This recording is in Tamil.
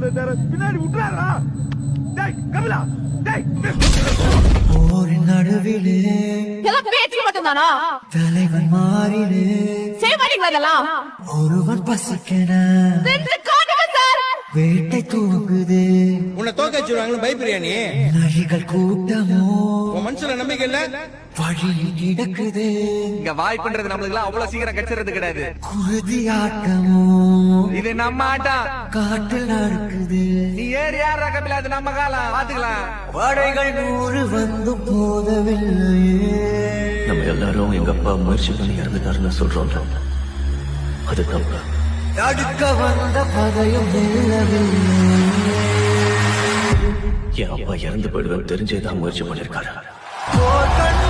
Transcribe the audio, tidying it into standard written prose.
பின்னாடி விட்டுறாரா? டேய் கபிலா, டேய் ஒரு நடுவிலே எல்லாம் பேச்சு மட்டும்தானா? தலைவன் மாறிலே செய்ய மாட்டீங்களா இதெல்லாம்? ஒருவன் பசிக்கன சென்று காட்டுங்க சார். வேட்டை தூங்குது, உன்னை தோக்க வச்சிருவாங்களு பயப்படுறியா நீ? நரிகள் கூட்டமோ உன் மனசுல நம்பிக்கை இல்ல? வழியில் கிடக்குது, இங்க வாய்ப்புன்றது நம்மளுக்கு எல்லாம் அவ்வளவு சீக்கிரம் கச்சிறது கிடையாது. குருதி ஆட்டமோ இது நம்ம ஆட்டம். காட்டில் நடக்குது, நீ ஏறி யாரா கபிலா, அது நம்ம காலம் பாத்துக்கலாம். படைகள் 100 வந்தும் போதவில்லையே. நம்ம எல்லாரும் எங்க அப்பா முயற்சி பண்ணி இறந்துட்டாருன்னு சொல்றோம். அது தப்பு. தடுக்க வந்த பதையும் வெல்லவில்லை. என் அப்பா இறந்து போயிடுவேன் தெரிஞ்சேதான் முயற்சி பண்ணிருக்காரு. போர்க்களம்